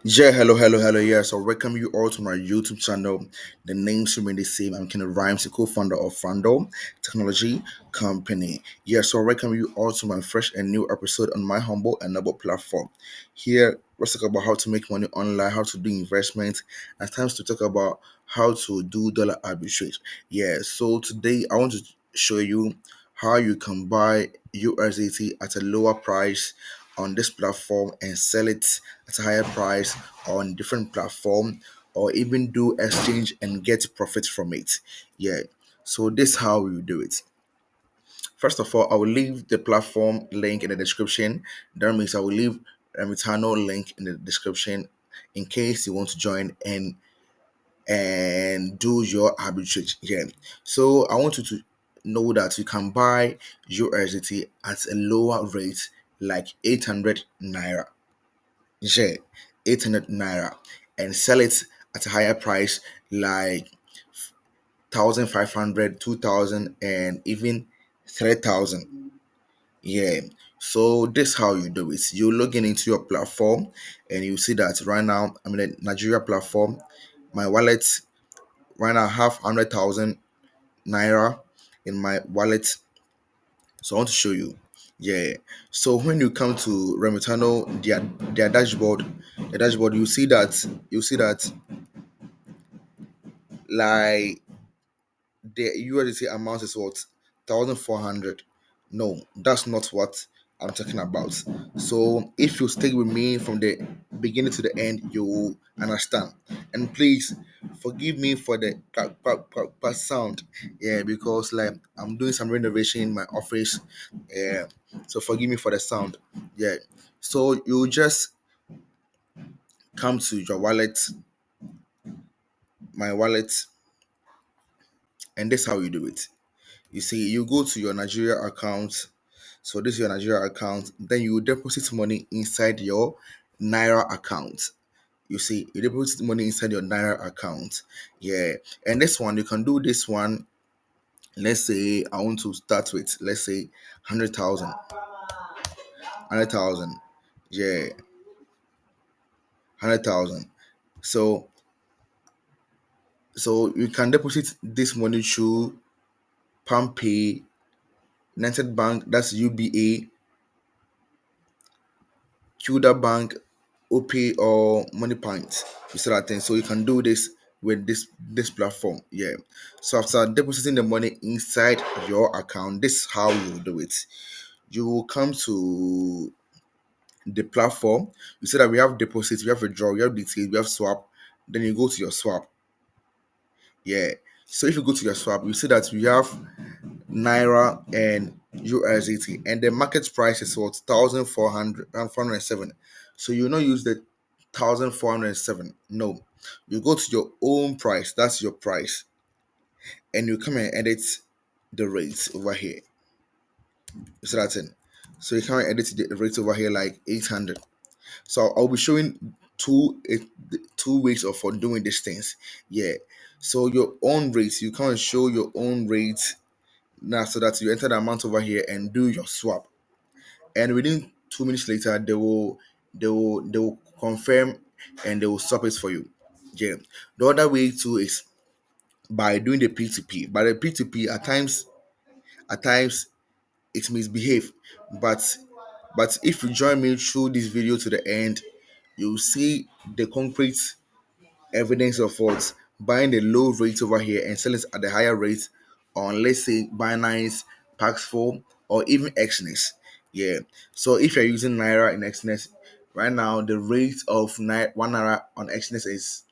Yeah, hello. Yeah, so welcome you all to my YouTube channel. The names remain the same. I'm Kenneth Rhymes, the co-founder of Fando Technology Company. Yeah, so welcome you all to my fresh and new episode on my humble and noble platform. Here, let's talk about how to make money online, how to do investments, and times to talk about how to do dollar arbitrage. Yeah, so today I want to show you how you can buy USDT at a lower price on this platform and sell it at a higher price on different platform, or even do exchange and get profit from it. Yeah, so this is how we do it. First of all, I will leave the platform link in the description. That means I will leave a Retano link in the description in case you want to join and do your arbitrage. Yeah, so I want you to know that you can buy USDT at a lower rate, like 800 naira. Yeah, 800 naira, and sell it at a higher price, like 1,500, 2,000, and even 3,000. Yeah, so this how you do it. You log in into your platform and you see that right now I'm in a Nigeria platform. My wallet right now I have 100,000 naira in my wallet. So I want to show you. Yeah. So when you come to Remitano, their dashboard, you see that like the USDT amount is what, 1,400. No, that's not what I'm talking about. So if you stay with me from the beginning to the end, you will understand. And please forgive me for the sound. Yeah, because like I'm doing some renovation in my office. Yeah, so forgive me for the sound. Yeah. So you just come to your wallet, my wallet, and this is how you do it. You see, you go to your Nigeria account. So this is your Nigeria account. Then you deposit money inside your Naira account. You see, you deposit money inside your Naira account. Yeah. And this one, you can do this one. Let's say I want to start with, let's say 100,000. 100,000. Yeah. 100,000. So, so you can deposit this money through PalmPay, United Bank, that's UBA, Kuda Bank, OP, or Money Point. You see that thing. So you can do this with this platform. Yeah. So after depositing the money inside your account, this is how you do it. You will come to the platform. You see that we have deposits, we have withdrawal, we have details, we have swap. Then you go to your swap. Yeah. So if you go to your swap, you see that we have Naira and USDT, and the market price is what, 1,407. So you not use the 1,407. No, you go to your own price. That's your price, and you come and edit the rates over here. You see that thing? So you come and edit the rates over here, like 800. So I'll be showing two ways of for doing these things. Yeah. So your own rates, you come and show your own rates now, so that you enter the amount over here and do your swap. And within 2 minutes later, they will confirm and they will stop it for you. Yeah. The other way too is by doing the P2P. But the P2P at times it misbehave. But if you join me through this video to the end, you'll see the concrete evidence of what buying the low rate over here and selling it at the higher rate on, let's say, Binance, Paxful, or even Xness. Yeah. So if you're using Naira in Xness, right now the rate of 1 naira on Xness is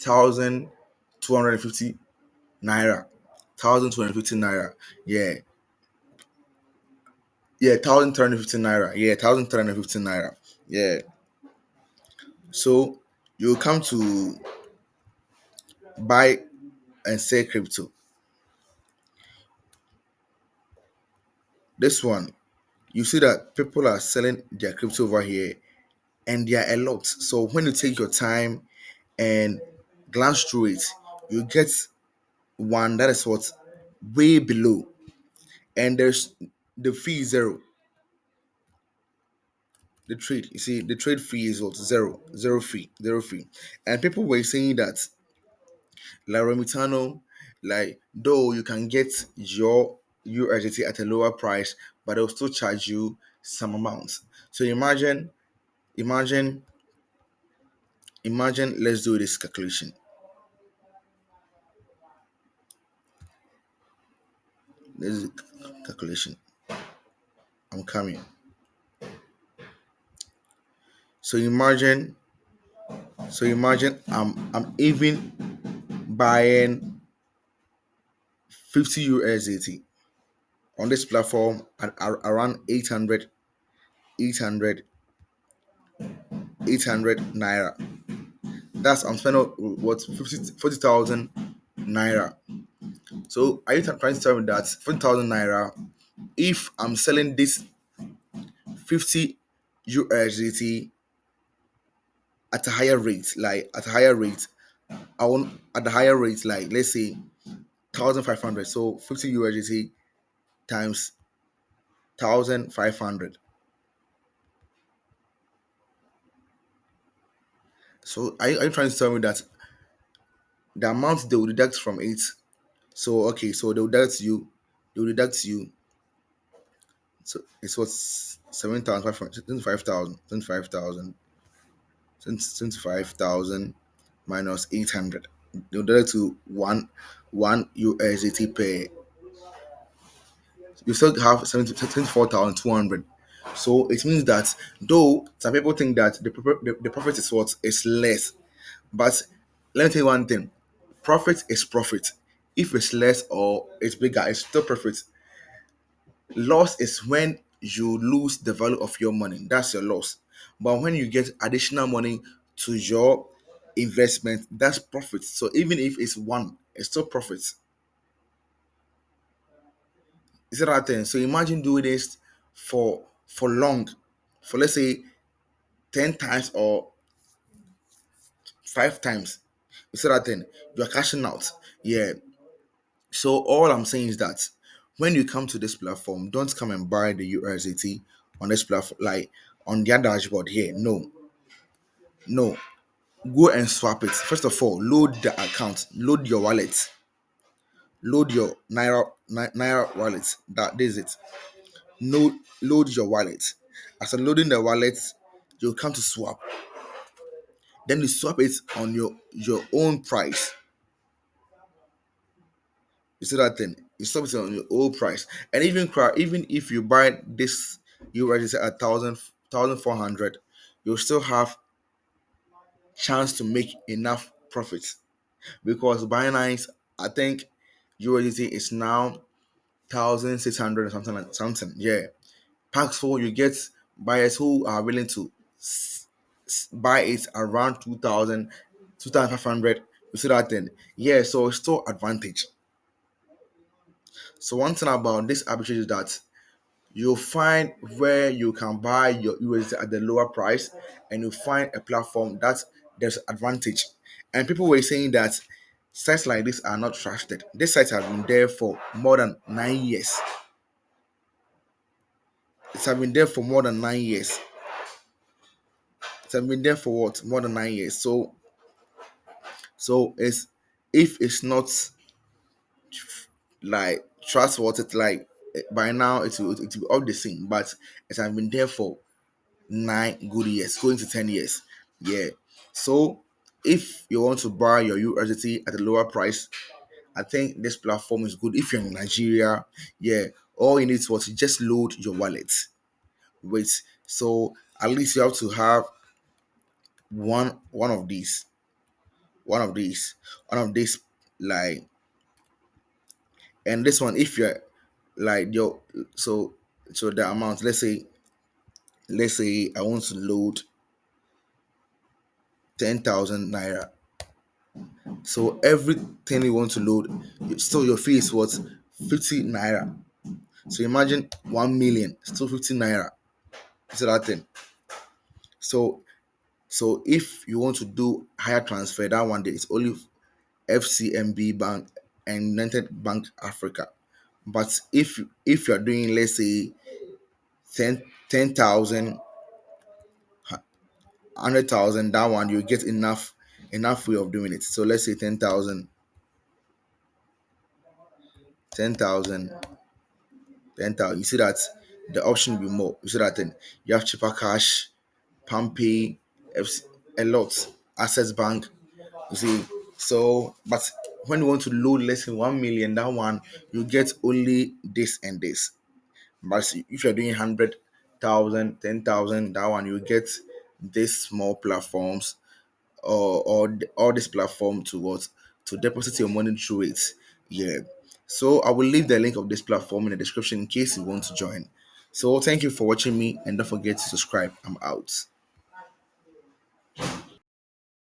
1,250 naira. 1,250 naira. Yeah. Yeah, 1,350 naira. Yeah, 1,350 naira. Yeah. So you come to buy and sell crypto. This one, you see that people are selling their crypto over here, and there are a lot. So when you take your time and glance through it, you get one that is what, way below, and there's the fee is zero. the trade. You see, the trade fee is what? Zero fee. And people were saying that like Remitano, like though you can get your USDT at a lower price, but they'll still charge you some amount. So imagine, imagine. Let's do this calculation. This is calculation. I'm coming. So imagine, I'm even buying 50 USDT on this platform at around 800, 800 naira. That's I'm spending what 40,000 naira. So are you trying to tell me that 40,000 naira, if I'm selling this 50 USDT at a higher rate, I want at the higher rate, like let's say 1,500. So 50 USDT times 1,500. So are you trying to tell me that the amount they will deduct from it? So okay, so they will deduct you. So it's what 7,500, 25,000, 25,000 minus 800. They'll deduct to one USDT per. You still have 74,200. So it means that though some people think that the profit is what is less, but let me tell you one thing: profit is profit. If it's less or it's bigger, it's still profit. Loss is when you lose the value of your money. That's your loss. But when you get additional money to your investment, that's profit. So even if it's one, it's still profit. Is that right thing? So imagine doing this for long, for let's say 10 times or 5 times. Is that right thing? You're cashing out. Yeah. So all I'm saying is that when you come to this platform, don't come and buy the USDT on this platform like on their dashboard here. No, no. Go and swap it. First of all, load the account, load your wallet, load your naira wallet. That is it. No, load your wallet. After loading the wallet, you'll come to swap. Then you swap it on your own price. You see that thing? You swap it on your own price. And even if you buy this you register at 1,400, you'll still have chance to make enough profit. Because Binance, I think USDT is now 1,600 or something like something. Yeah. Paxful, you get buyers who are willing to buy it around 2,000, 2,500. You see that thing? Yeah, so it's still advantage. So one thing about this arbitrage is that you'll find where you can buy your USD at the lower price, and you find a platform that there's advantage. And people were saying that sites like this are not trusted. This site has been there for more than 9 years. It's have been there for more than 9 years. It's have been there for what? More than 9 years. So it's if it's not like trustworthy, like by now it will be all the same. But it has been there for 9 good years, going to 10 years. Yeah. So if you want to buy your USDT at a lower price, I think this platform is good. If you're in Nigeria, yeah, all you need is what, just load your wallet. Wait, so at least you have to have one of these, one of these, one of these, like, and this one if you're like your so the amount. Let's say I want to load 10,000 naira. So everything you want to load, still your fee is what 50 naira. So imagine 1 million, still 50 naira. So that thing. So if you want to do higher transfer, that one day it's only FCMB Bank and United Bank Africa. But if you're doing let's say 10,000 100,000, that one you get enough way of doing it. So let's say 10,000, 10,000, 10,000. You see that the option will be more. You see that then you have cheaper cash, Pampay, a lot, Access Bank. You see, so but when you want to load less than 1 million, that one you get only this and this. But if you're doing 100,000, 10,000, that one you get these small platforms, or all this platform to what, to deposit your money through it. Yeah. So I will leave the link of this platform in the description in case you want to join. So thank you for watching me, and don't forget to subscribe. I'm out.